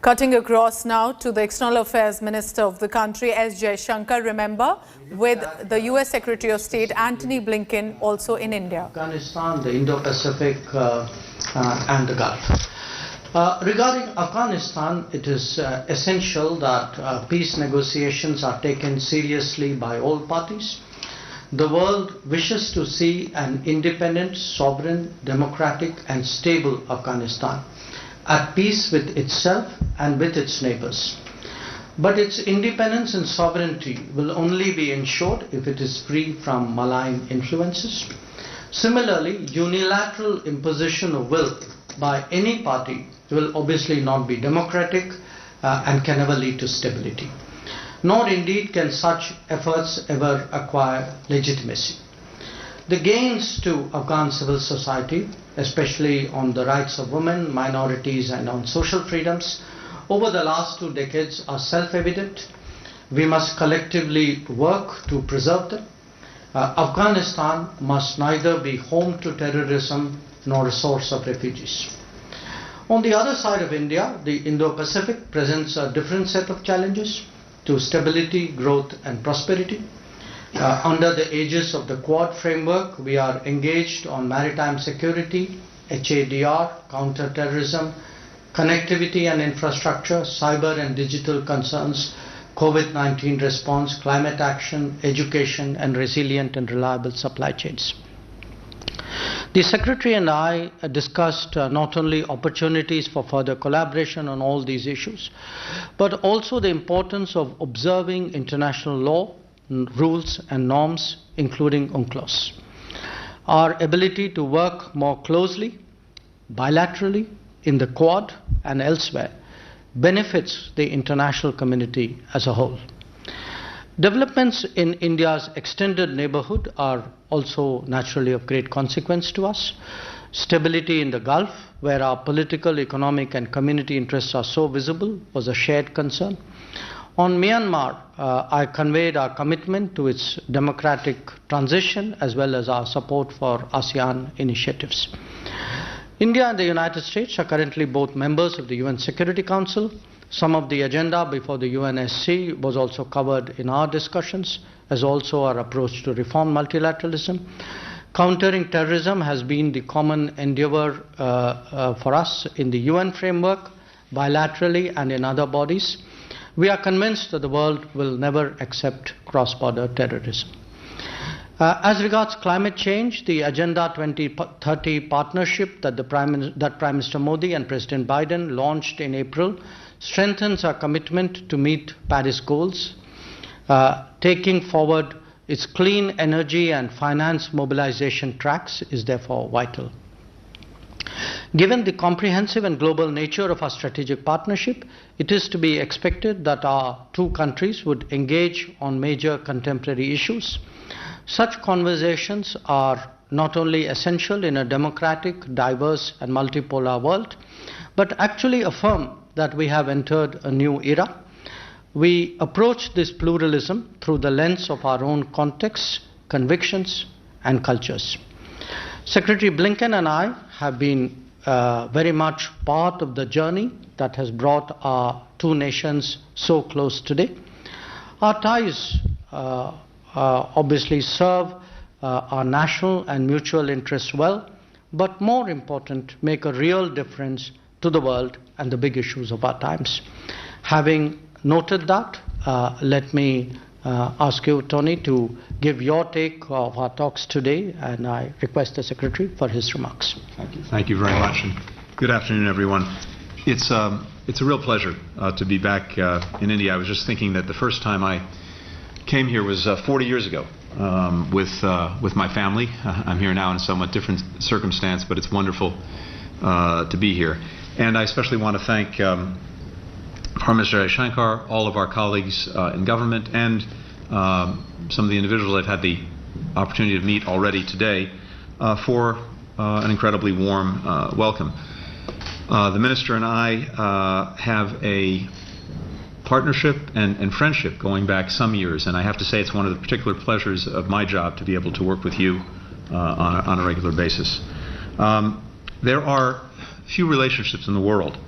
Cutting across now to the External Affairs Minister of the country, S. Jaishankar, remember, with the US Secretary of State, Antony Blinken, also in India. Afghanistan, the Indo-Pacific and the Gulf. Regarding Afghanistan, it is essential that peace negotiations are taken seriously by all parties. The world wishes to see an independent, sovereign, democratic and stable Afghanistan, at peace with itself and with its neighbors. But its independence and sovereignty will only be ensured if it is free from malign influences. Similarly, unilateral imposition of will by any party will obviously not be democratic and can never lead to stability. Nor indeed can such efforts ever acquire legitimacy. The gains to Afghan civil society, especially on the rights of women, minorities and on social freedoms, over the last 2 decades are self-evident. We must collectively work to preserve them. Afghanistan must neither be home to terrorism nor a source of refugees. On the other side of India, the Indo-Pacific presents a different set of challenges to stability, growth and prosperity. Under the aegis of the Quad framework, we are engaged on maritime security, HADR, counter-terrorism, connectivity and infrastructure, cyber and digital concerns, COVID-19 response, climate action, education and resilient and reliable supply chains. The Secretary and I discussed not only opportunities for further collaboration on all these issues, but also the importance of observing international law, rules and norms, including UNCLOS. Our ability to work more closely, bilaterally, in the Quad and elsewhere benefits the international community as a whole. Developments in India's extended neighborhood are also naturally of great consequence to us. Stability in the Gulf, where our political, economic and community interests are so visible, was a shared concern. On Myanmar, I conveyed our commitment to its democratic transition as well as our support for ASEAN initiatives. India and the United States are currently both members of the UN Security Council. Some of the agenda before the UNSC was also covered in our discussions, as also our approach to reform multilateralism. Countering terrorism has been the common endeavor for us in the UN framework, bilaterally and in other bodies. We are convinced that the world will never accept cross-border terrorism. As regards climate change, the Agenda 2030 partnership that Prime Minister Modi and President Biden launched in April strengthens our commitment to meet Paris goals. Taking forward its clean energy and finance mobilization tracks is therefore vital. Given the comprehensive and global nature of our strategic partnership, it is to be expected that our two countries would engage on major contemporary issues. Such conversations are not only essential in a democratic, diverse and multipolar world, but actually affirm that we have entered a new era. We approach this pluralism through the lens of our own contexts, convictions and cultures. Secretary Blinken and I have been very much part of the journey that has brought our two nations so close today. Our ties obviously serve our national and mutual interests well, but more important, make a real difference to the world and the big issues of our times. Having noted that, let me ask you, Tony, to give your take of our talks today, and I request the Secretary for his remarks. Thank you. Thank you very much, and good afternoon, everyone. It's a real pleasure to be back in India. I was just thinking that the first time I came here was 40 years ago with my family. I'm here now in a somewhat different circumstance, but it's wonderful to be here. And I especially want to thank Prime Minister Jaishankar, all of our colleagues in government, and some of the individuals I've had the opportunity to meet already today for an incredibly warm welcome. The Minister and I have a partnership and friendship going back some years, and I have to say it's one of the particular pleasures of my job to be able to work with you on a regular basis. There are few relationships in the world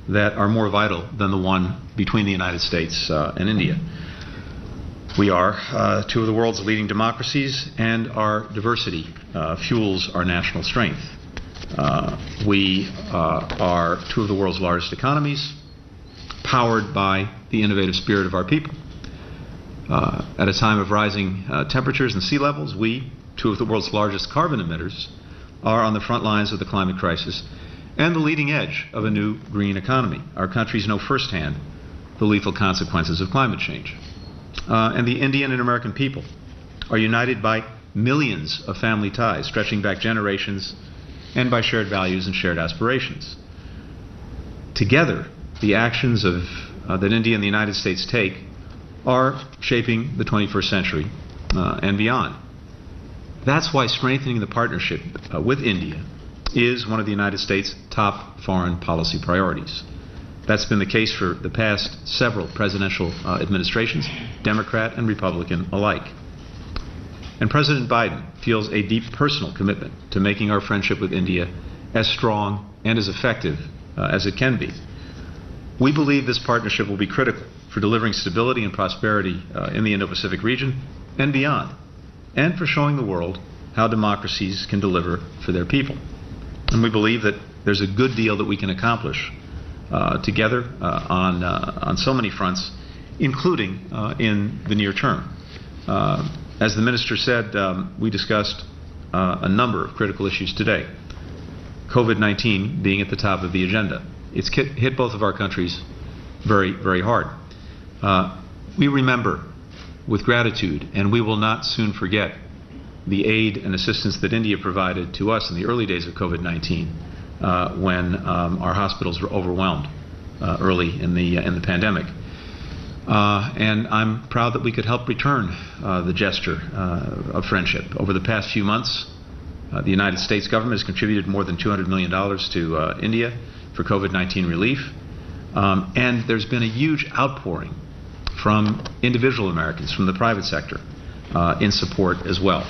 that are more vital than the one between the United States and India. We are two of the world's leading democracies, and our diversity fuels our national strength. We are two of the world's largest economies, powered by the innovative spirit of our people. At a time of rising temperatures and sea levels, we, two of the world's largest carbon emitters, are on the front lines of the climate crisis and the leading edge of a new green economy. Our countries know firsthand the lethal consequences of climate change. And the Indian and American people are united by millions of family ties stretching back generations and by shared values and shared aspirations. Together, the actions that India and the United States take are shaping the 21st century and beyond. That's why strengthening the partnership with India is one of the United States' top foreign policy priorities. That's been the case for the past several presidential administrations, Democrat and Republican alike. And President Biden feels a deep personal commitment to making our friendship with India as strong and as effective as it can be. We believe this partnership will be critical for delivering stability and prosperity in the Indo-Pacific region and beyond, and for showing the world how democracies can deliver for their people. And we believe that there's a good deal that we can accomplish together on so many fronts, including in the near term. As the Minister said, we discussed a number of critical issues today, COVID-19 being at the top of the agenda. It's hit both of our countries very, very hard. We remember with gratitude, and we will not soon forget, the aid and assistance that India provided to us in the early days of COVID-19 when our hospitals were overwhelmed early in the pandemic. And I'm proud that we could help return the gesture of friendship. Over the past few months, the United States government has contributed more than $200 million to India for COVID-19 relief. And there's been a huge outpouring from individual Americans, from the private sector, in support as well.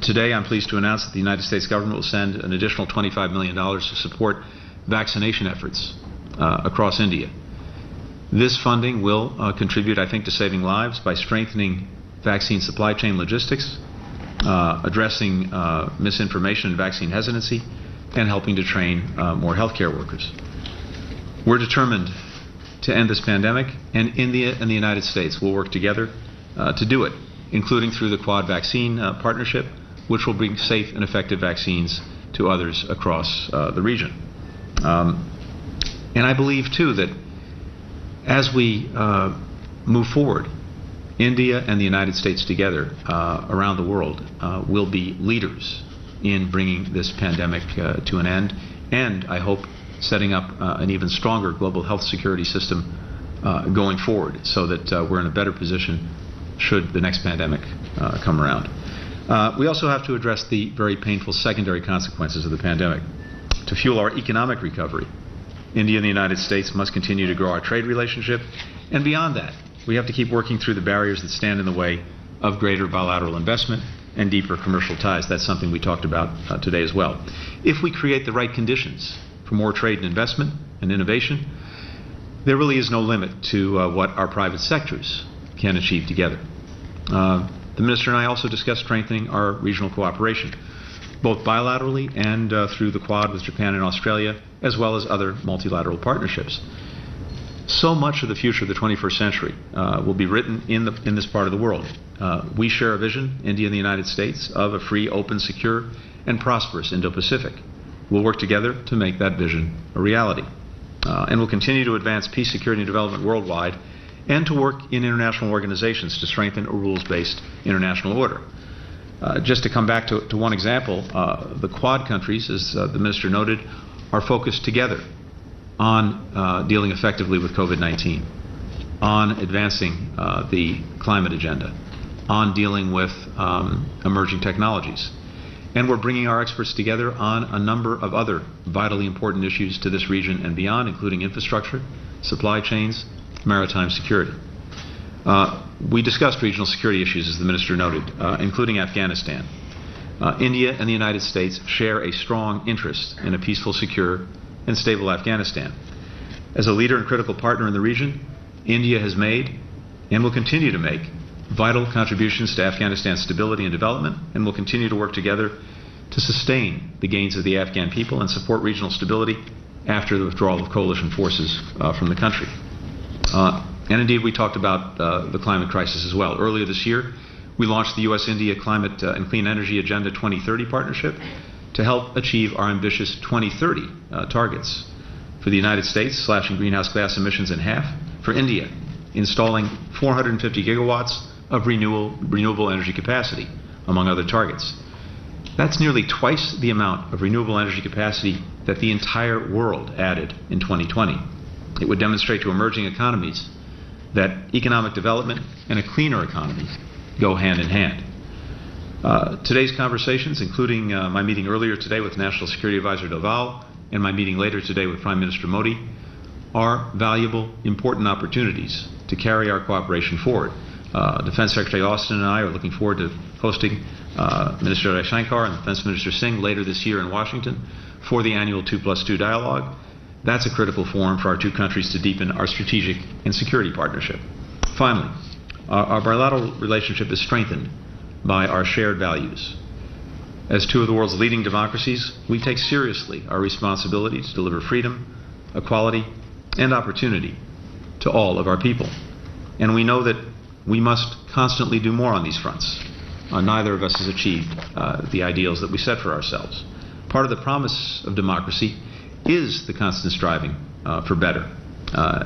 Today, I'm pleased to announce that the United States government will send an additional $25 million to support vaccination efforts across India. This funding will contribute, I think, to saving lives by strengthening vaccine supply chain logistics, addressing misinformation and vaccine hesitancy, and helping to train more healthcare workers. We're determined to end this pandemic, and India and the United States will work together to do it, including through the Quad vaccine partnership, which will bring safe and effective vaccines to others across the region. And I believe, too, that as we move forward, India and the United States together around the world will be leaders in bringing this pandemic to an end, and I hope setting up an even stronger global health security system going forward, so that we're in a better position should the next pandemic come around. We also have to address the very painful secondary consequences of the pandemic. To fuel our economic recovery, India and the United States must continue to grow our trade relationship, and beyond that, we have to keep working through the barriers that stand in the way of greater bilateral investment and deeper commercial ties. That's something we talked about today as well. If we create the right conditions for more trade and investment and innovation, there really is no limit to what our private sectors can achieve together. The Minister and I also discussed strengthening our regional cooperation, both bilaterally and through the Quad with Japan and Australia, as well as other multilateral partnerships. So much of the future of the 21st century will be written in this part of the world. We share a vision, India and the United States, of a free, open, secure, and prosperous Indo-Pacific. We'll work together to make that vision a reality. And we'll continue to advance peace, security, and development worldwide, and to work in international organizations to strengthen a rules-based international order. Just to come back to one example, the Quad countries, as the Minister noted, are focused together on dealing effectively with COVID-19, on advancing the climate agenda, on dealing with emerging technologies. And we're bringing our experts together on a number of other vitally important issues to this region and beyond, including infrastructure, supply chains, maritime security. We discussed regional security issues, as the Minister noted, including Afghanistan. India and the United States share a strong interest in a peaceful, secure, and stable Afghanistan. As a leader and critical partner in the region, India has made and will continue to make vital contributions to Afghanistan's stability and development, and will continue to work together to sustain the gains of the Afghan people and support regional stability after the withdrawal of coalition forces from the country. And indeed, we talked about the climate crisis as well. Earlier this year, we launched the U.S.-India Climate and Clean Energy Agenda 2030 partnership to help achieve our ambitious 2030 targets. For the United States, slashing greenhouse gas emissions in half. For India, installing 450 gigawatts of renewable energy capacity, among other targets. That's nearly twice the amount of renewable energy capacity that the entire world added in 2020. It would demonstrate to emerging economies that economic development and a cleaner economy go hand in hand. Today's conversations, including my meeting earlier today with National Security Advisor Doval and my meeting later today with Prime Minister Modi, are valuable, important opportunities to carry our cooperation forward. Defence Secretary Austin and I are looking forward to hosting Minister Jaishankar and Defence Minister Singh later this year in Washington for the annual 2+2 dialogue. That's a critical forum for our two countries to deepen our strategic and security partnership. Finally, our bilateral relationship is strengthened by our shared values. As two of the world's leading democracies, we take seriously our responsibility to deliver freedom, equality, and opportunity to all of our people. And we know that we must constantly do more on these fronts. Neither of us has achieved the ideals that we set for ourselves. Part of the promise of democracy is the constant striving for better,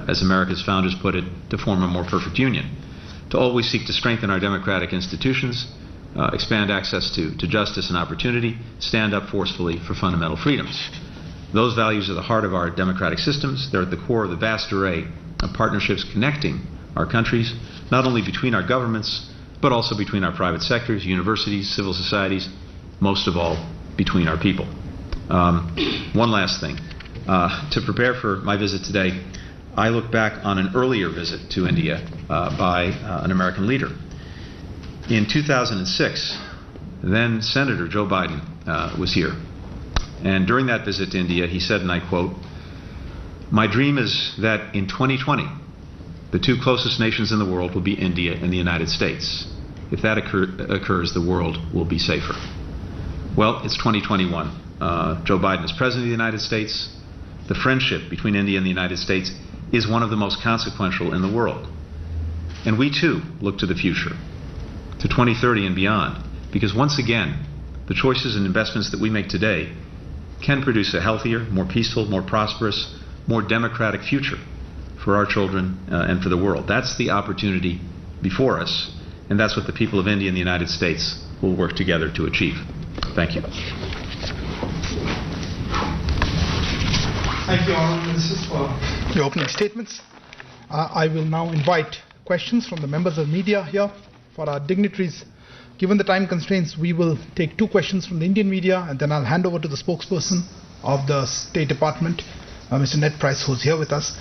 as America's founders put it, to form a more perfect union, to always seek to strengthen our democratic institutions, expand access to justice and opportunity, stand up forcefully for fundamental freedoms. Those values are the heart of our democratic systems. They're at the core of the vast array of partnerships connecting our countries, not only between our governments, but also between our private sectors, universities, civil societies, most of all, between our people. One last thing. To prepare for my visit today, I look back on an earlier visit to India by an American leader. In 2006, then Senator Joe Biden was here. And during that visit to India, he said, and I quote, "My dream is that in 2020, the two closest nations in the world will be India and the United States. If that occurs, the world will be safer." Well, it's 2021. Joe Biden is President of the United States. The friendship between India and the United States is one of the most consequential in the world. And we too look to the future, to 2030 and beyond, because once again, the choices and investments that we make today can produce a healthier, more peaceful, more prosperous, more democratic future for our children and for the world. That's the opportunity before us, and that's what the people of India and the United States will work together to achieve. Thank you. Thank you, Honourable Ministers, for the opening statements. I will now invite questions from the members of the media here. For our dignitaries, given the time constraints, we will take two questions from the Indian media, and then I'll hand over to the spokesperson of the State Department, Mr. Ned Price, who's here with us,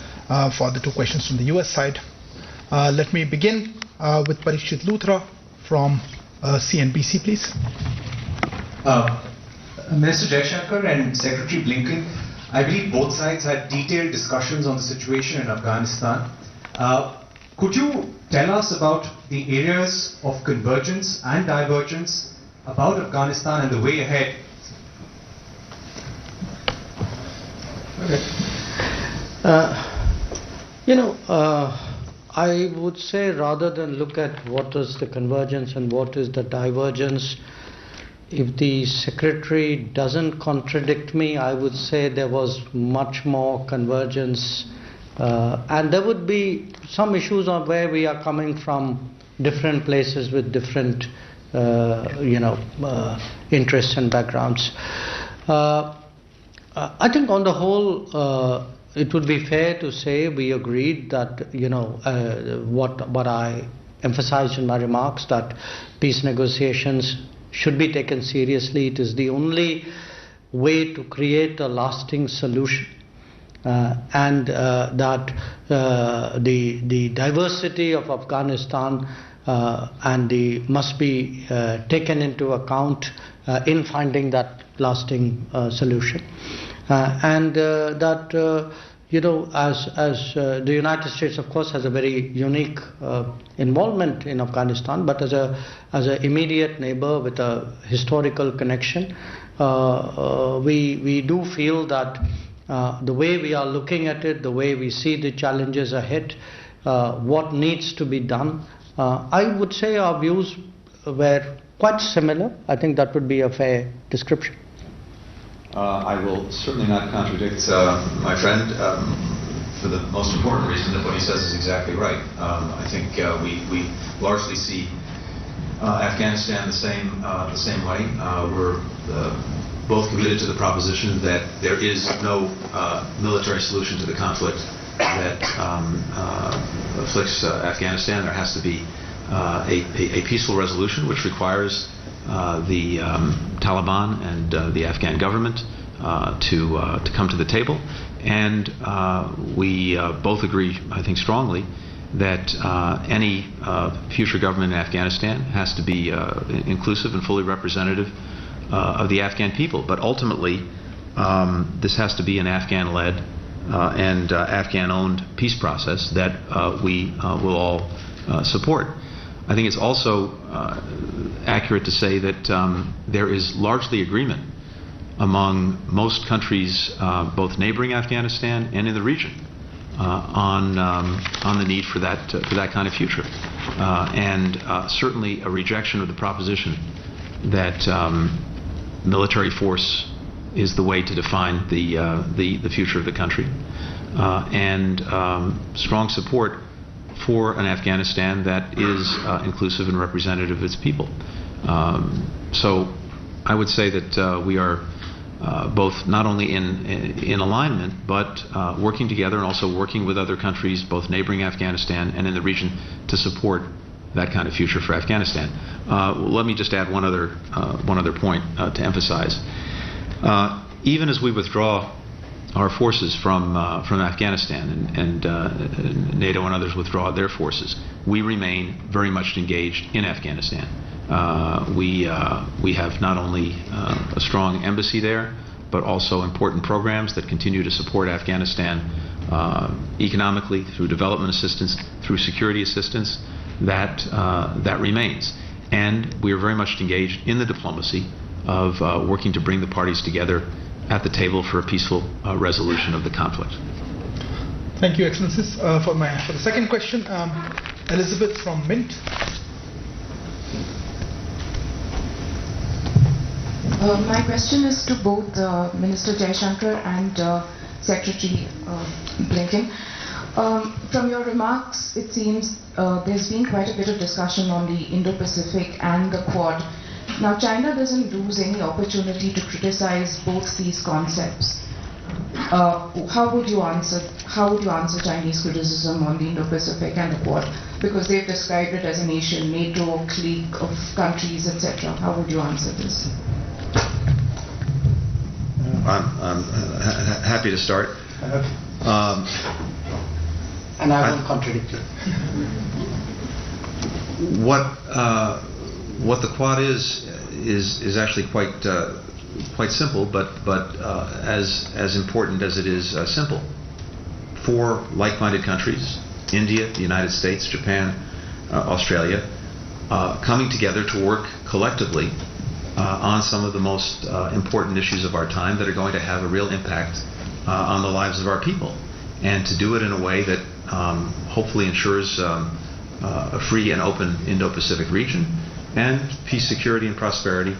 for the two questions from the US side. Let me begin with Parikshit Luthra from CNBC, please. Minister Jaishankar and Secretary Blinken, I believe both sides had detailed discussions on the situation in Afghanistan. Could you tell us about the areas of convergence and divergence about Afghanistan and the way ahead? I would say, rather than look at what is the convergence and what is the divergence, if the Secretary doesn't contradict me, I would say there was much more convergence, and there would be some issues on where we are coming from different places with different interests and backgrounds. I think on the whole, it would be fair to say we agreed that, what I emphasized in my remarks, that peace negotiations should be taken seriously. It is the only way to create a lasting solution, and that the diversity of Afghanistan must be taken into account in finding that lasting solution. and that as the United States, of course, has a very unique involvement in Afghanistan, but as a immediate neighbor with a historical connection, we do feel that the way we are looking at it, the way we see the challenges ahead, what needs to be done, I would say our views were quite similar. I think that would be a fair description. I will certainly not contradict my friend for the most important reason that what he says is exactly right. I think we largely see Afghanistan the same way. We're both committed to the proposition that there is no military solution to the conflict that afflicts Afghanistan. There has to be a peaceful resolution, which requires the Taliban and the Afghan government to come to the table, and we both agree, I think, strongly that any future government in Afghanistan has to be inclusive and fully representative of the Afghan people. But ultimately, this has to be an Afghan-led and Afghan-owned peace process that we will all support. I think it's also accurate to say that there is largely agreement among most countries, both neighboring Afghanistan and in the region, on the need for that kind of future, and certainly a rejection of the proposition that military force is the way to define the future of the country, and strong support for an Afghanistan that is inclusive and representative of its people. So I would say that we are both not only in alignment, but working together and also working with other countries, both neighboring Afghanistan and in the region, to support that kind of future for Afghanistan. Let me just add one other point to emphasize. Even as we withdraw our forces from Afghanistan and NATO and others withdraw their forces, we remain very much engaged in Afghanistan. We have not only a strong embassy there, but also important programs that continue to support Afghanistan economically, through development assistance, through security assistance. That remains. And we are very much engaged in the diplomacy of working to bring the parties together at the table for a peaceful resolution of the conflict. Thank you, Excellencies. For the second question, Elizabeth from Mint. My question is to both Minister Jaishankar and Secretary Blinken. From your remarks, it seems there's been quite a bit of discussion on the Indo-Pacific and the Quad. Now, China doesn't lose any opportunity to criticize both these concepts. How would you answer Chinese criticism on the Indo-Pacific and the Quad? Because they've described it as an Asian NATO clique of countries, etc. How would you answer this? I'm happy to start. And I won't contradict you. What the Quad is actually quite simple, but as important as it is simple. Four like-minded countries: India, the United States, Japan, Australia, coming together to work collectively on some of the most important issues of our time that are going to have a real impact on the lives of our people, and to do it in a way that hopefully ensures a free and open Indo-Pacific region and peace, security, and prosperity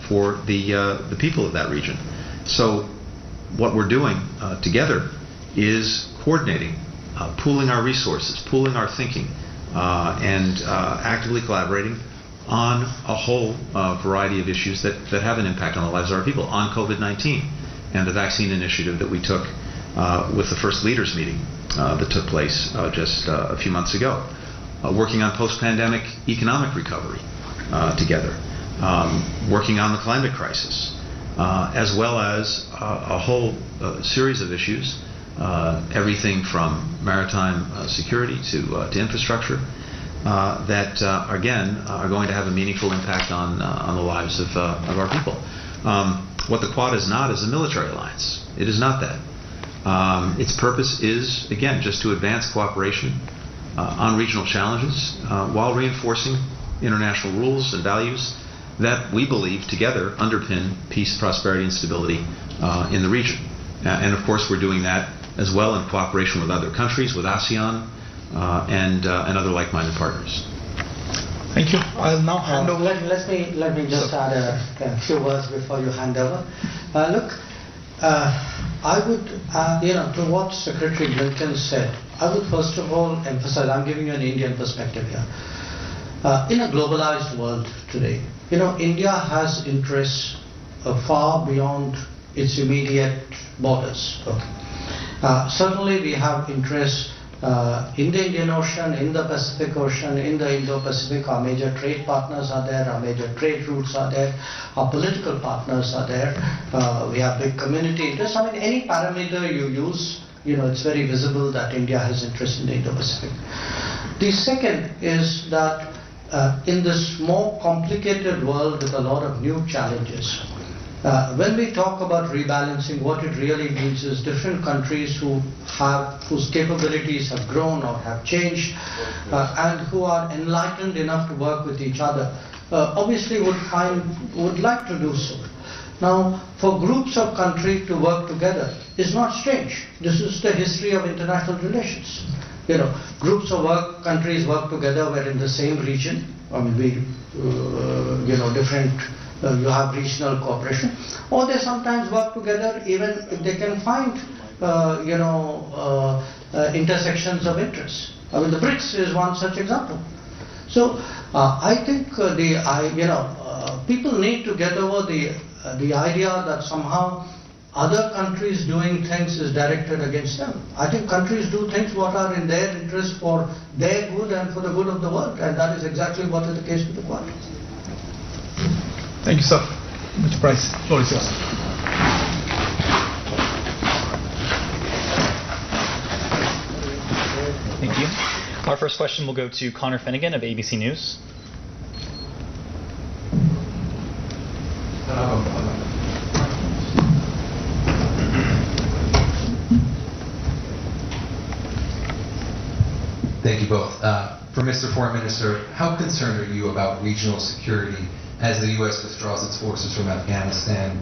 for the people of that region. So what we're doing together is coordinating, pooling our resources, pooling our thinking, and actively collaborating on a whole variety of issues that have an impact on the lives of our people, on COVID-19 and the vaccine initiative that we took with the first leaders meeting that took place just a few months ago, working on post-pandemic economic recovery together, working on the climate crisis, as well as a whole series of issues, everything from maritime security to infrastructure, that again are going to have a meaningful impact on the lives of our people. What the Quad is not is a military alliance. It is not that. Its purpose is, again, just to advance cooperation on regional challenges while reinforcing international rules and values that we believe together underpin peace, prosperity, and stability in the region. And of course, we're doing that as well in cooperation with other countries, with ASEAN and other like-minded partners. Thank you. I'll now hand over. Let me just add a few words before you hand over. I would, to what Secretary Blinken said, I would first of all emphasize, I'm giving you an Indian perspective here. In a globalized world today, India has interests far beyond its immediate borders. Okay. Certainly we have interests in the Indian Ocean, in the Pacific Ocean, in the Indo-Pacific. Our major trade partners are there, our major trade routes are there, our political partners are there, we have big community interests. I mean, any parameter you use, it's very visible that India has interest in the Indo-Pacific. The second is that in this more complicated world with a lot of new challenges, when we talk about rebalancing, what it really means is different countries whose capabilities have grown or have changed and who are enlightened enough to work with each other obviously would like to do so. Now, for groups of countries to work together is not strange. This is the history of international relations. Groups of countries work together. We're in the same region. I mean, different. You have regional cooperation, or they sometimes work together even if they can find, intersections of interest. I mean, the BRICS is one such example. So I think people need to get over the idea that somehow other countries doing things is directed against them. I think countries do things what are in their interest for their good and for the good of the world, and that is exactly what is the case with the Quad. Thank you, sir. Mr. Price, floor is yours. Thank you. Our first question will go to Connor Finnegan of ABC News. Thank you both. For Mr. Foreign Minister, how concerned are you about regional security as the U.S. withdraws its forces from Afghanistan?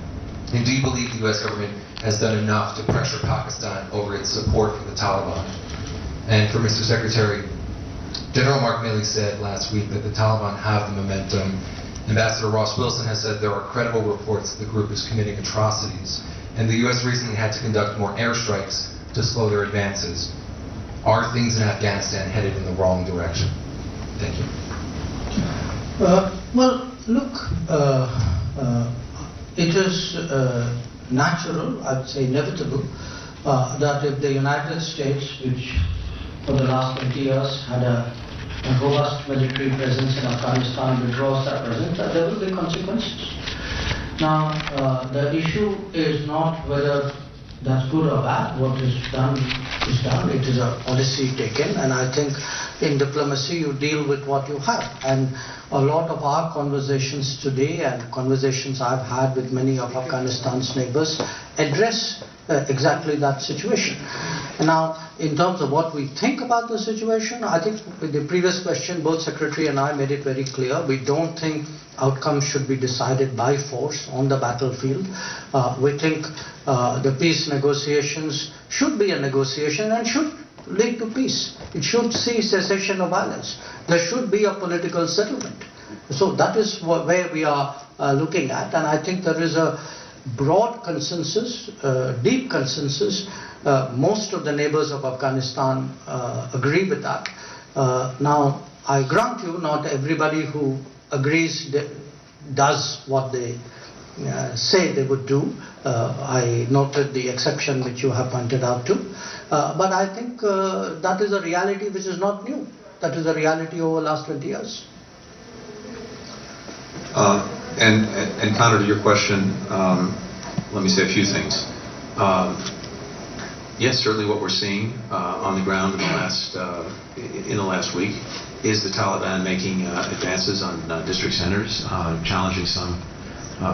And do you believe the U.S. government has done enough to pressure Pakistan over its support for the Taliban? And for Mr. Secretary, General Mark Milley said last week that the Taliban have the momentum. Ambassador Ross Wilson has said there are credible reports that the group is committing atrocities. And the U.S. recently had to conduct more airstrikes to slow their advances. Are things in Afghanistan headed in the wrong direction? Thank you. Well, look, it is natural, I'd say inevitable, that if the United States, which for the last 20 years had a robust military presence in Afghanistan, withdraws that presence, that there will be consequences. Now, the issue is not whether that's good or bad. What is done is done. It is a policy taken, and I think in diplomacy you deal with what you have. And a lot of our conversations today and conversations I've had with many of Afghanistan's neighbors address exactly that situation. Now, in terms of what we think about the situation, I think with the previous question, both Secretary and I made it very clear. We don't think outcomes should be decided by force on the battlefield. We think the peace negotiations should be a negotiation and should lead to peace. It should see cessation of violence. There should be a political settlement. So that is where we are looking at, and I think there is a broad consensus, deep consensus. Most of the neighbors of Afghanistan agree with that. Now, I grant you, not everybody who agrees does what they say they would do. I noted the exception which you have pointed out to. But I think that is a reality which is not new. That is a reality over the last 20 years. And Connor, to your question, let me say a few things. Yes, certainly what we're seeing on the ground in the last week is the Taliban making advances on district centers, challenging some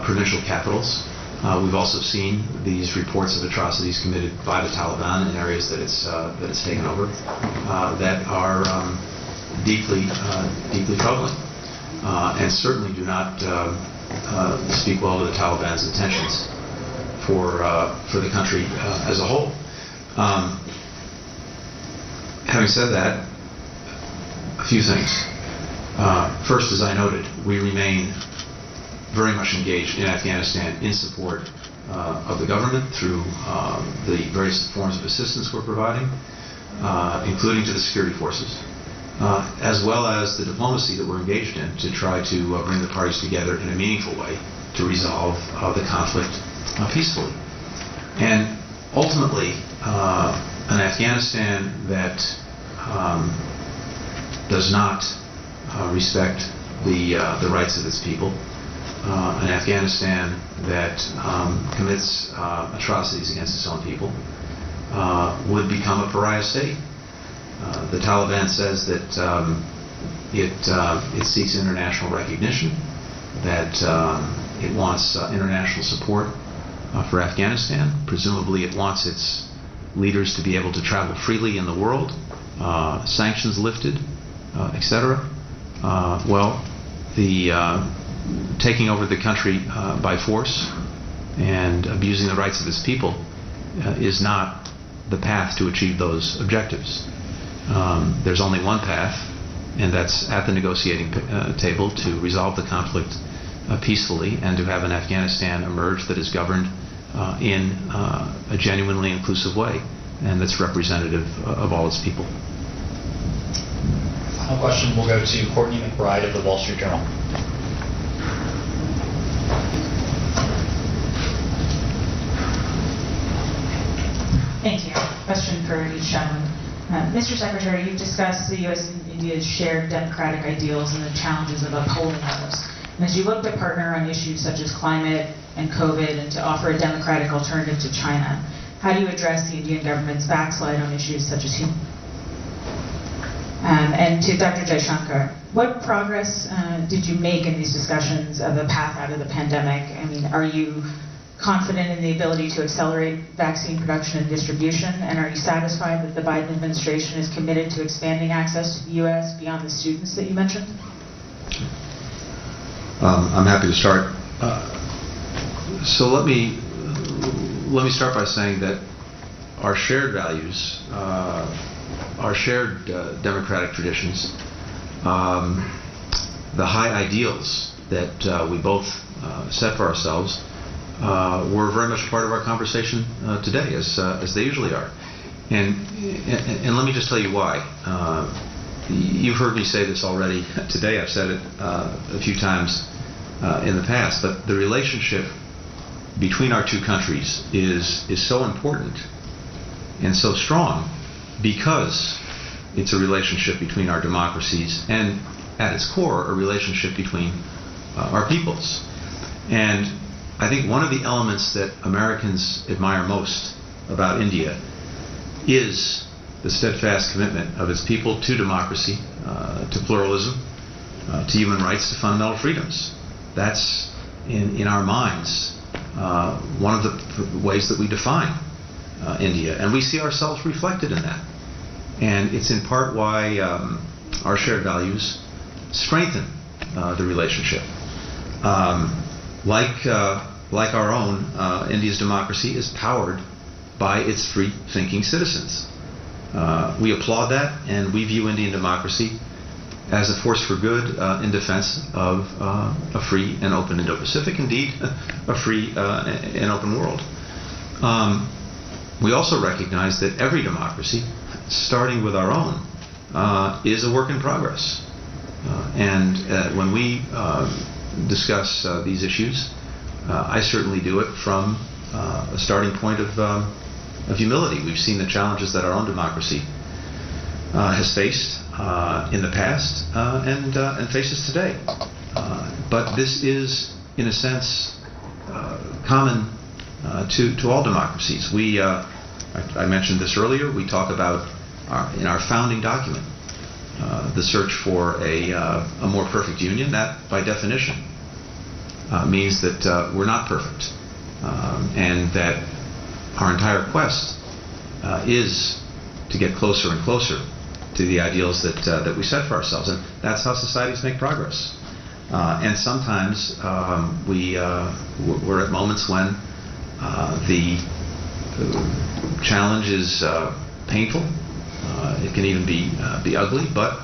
provincial capitals. We've also seen these reports of atrocities committed by the Taliban in areas that it's taken over that are deeply troubling, and certainly do not speak well to the Taliban's intentions for the country as a whole. Having said that, a few things. First, as I noted, we remain very much engaged in Afghanistan in support of the government through the various forms of assistance we're providing, including to the security forces, as well as the diplomacy that we're engaged in to try to bring the parties together in a meaningful way to resolve the conflict peacefully. And ultimately, an Afghanistan that does not respect the rights of its people, an Afghanistan that commits atrocities against its own people, would become a pariah state. The Taliban says that it seeks international recognition, that it wants international support for Afghanistan. Presumably it wants its leaders to be able to travel freely in the world, sanctions lifted, etc. Well, the taking over the country by force and abusing the rights of its people is not the path to achieve those objectives. There's only one path, and that's at the negotiating table to resolve the conflict peacefully and to have an Afghanistan emerge that is governed in a genuinely inclusive way and that's representative of all its people. Final question will go to Courtney McBride of the Wall Street Journal. Thank you. Question for each gentleman. Mr. Secretary, you've discussed the U.S. and India's shared democratic ideals and the challenges of upholding those. And as you look to partner on issues such as climate and COVID and to offer a democratic alternative to China, how do you address the Indian government's backslide on issues such as human? And to Dr. Jaishankar, what progress did you make in these discussions of a path out of the pandemic? I mean, are you confident in the ability to accelerate vaccine production and distribution? And are you satisfied that the Biden administration is committed to expanding access to the U.S. beyond the students that you mentioned? I'm happy to start. So let me start by saying that our shared values, our shared democratic traditions, the high ideals that we both set for ourselves were very much a part of our conversation today, as they usually are. And let me just tell you why. You've heard me say this already today. I've said it a few times in the past, but the relationship between our two countries is so important and so strong because it's a relationship between our democracies and, at its core, a relationship between our peoples. And I think one of the elements that Americans admire most about India is the steadfast commitment of its people to democracy, to pluralism, to human rights, to fundamental freedoms. That's, in our minds, one of the ways that we define India, and we see ourselves reflected in that. And it's in part why our shared values strengthen the relationship. Like our own, India's democracy is powered by its free-thinking citizens. We applaud that, and we view Indian democracy as a force for good in defense of a free and open Indo-Pacific, indeed, a free and open world. We also recognize that every democracy, starting with our own, is a work in progress. And when we discuss these issues, I certainly do it from a starting point of humility. We've seen the challenges that our own democracy has faced in the past and faces today. But this is, in a sense, common to all democracies. I mentioned this earlier. We talk about in our founding document the search for a more perfect union. That, by definition, means that we're not perfect. and that our entire quest is to get closer and closer to the ideals that we set for ourselves, and that's how societies make progress. And sometimes we're at moments when the challenge is painful. It can even be ugly, but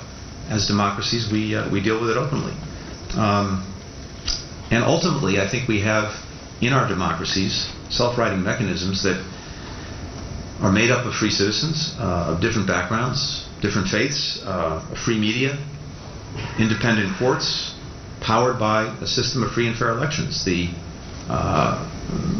as democracies, we deal with it openly. And ultimately, I think we have in our democracies self-righting mechanisms that are made up of free citizens of different backgrounds, different faiths, a free media, independent courts, powered by a system of free and fair elections. The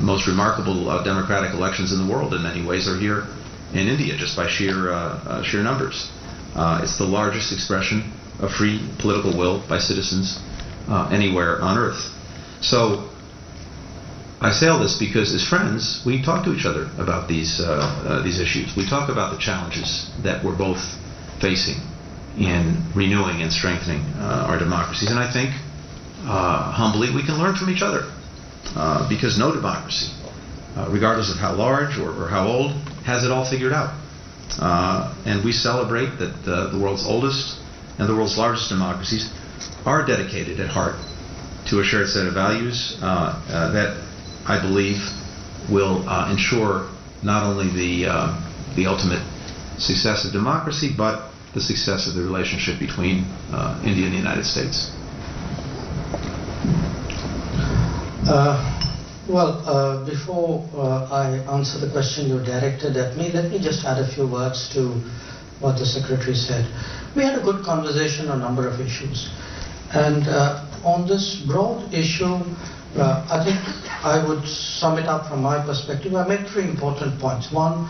most remarkable democratic elections in the world in many ways are here in India, just by sheer numbers. It's the largest expression of free political will by citizens anywhere on earth. So I say all this because as friends, we talk to each other about these issues. We talk about the challenges that we're both facing in renewing and strengthening our democracies. And I think, humbly, we can learn from each other because no democracy, regardless of how large or how old, has it all figured out. And we celebrate that the world's oldest and the world's largest democracies are dedicated at heart to a shared set of values that I believe will ensure not only the ultimate success of democracy, but the success of the relationship between India and the United States. Before I answer the question you directed at me, let me just add a few words to what the Secretary said. We had a good conversation on a number of issues. And on this broad issue, I think I would sum it up from my perspective. I made three important points. One,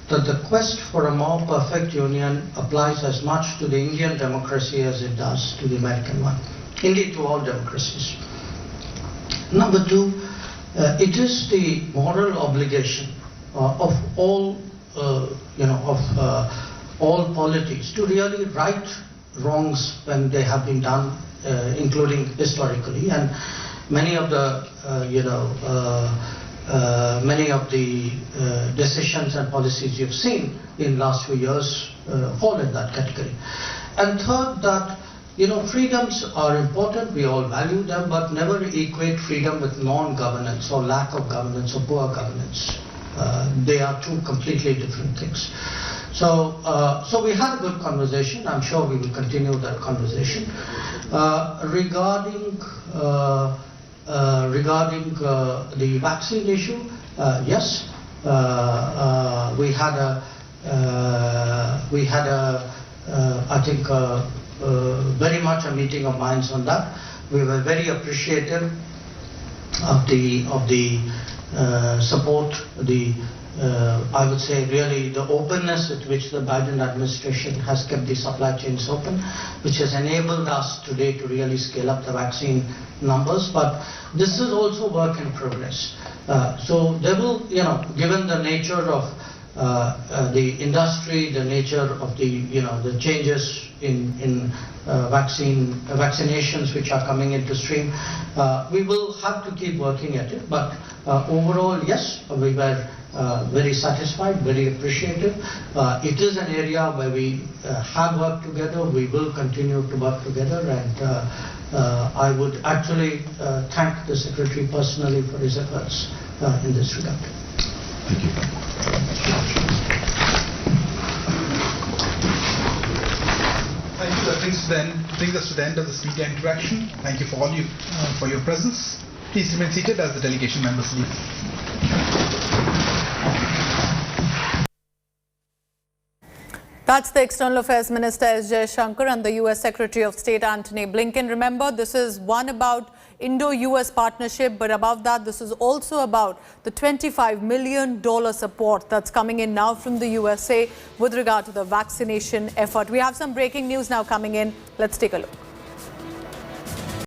that the quest for a more perfect union applies as much to the Indian democracy as it does to the American one. Indeed, to all democracies. Number two, it is the moral obligation of all, all polities to really right wrongs when they have been done, including historically. And many of the, decisions and policies you've seen in last few years fall in that category. And third, that freedoms are important, we all value them, but never equate freedom with non-governance or lack of governance or poor governance. They are two completely different things. So we had a good conversation. I'm sure we will continue that conversation. Regarding the vaccine issue, yes, we had I think very much a meeting of minds on that. We were very appreciative of the support, I would say really the openness with which the Biden administration has kept the supply chains open, which has enabled us today to really scale up the vaccine numbers. But this is also work in progress. So there will, given the nature of the industry, the nature of the changes in vaccinations which are coming into stream, we will have to keep working at it. But overall, yes, we were very satisfied, very appreciative. It is an area where we have worked together. We will continue to work together, and I would actually thank the Secretary personally for his efforts in this regard. Thank you. Thank you. That brings us to the end of this media interaction. Thank you for all for your presence. Please remain seated as the delegation members leave. That's the External Affairs Minister S. Jaishankar and the U.S. Secretary of State Antony Blinken. Remember, this is one about Indo-US partnership, but above that, this is also about the $25 million support that's coming in now from the USA with regard to the vaccination effort. We have some breaking news now coming in. Let's take a look.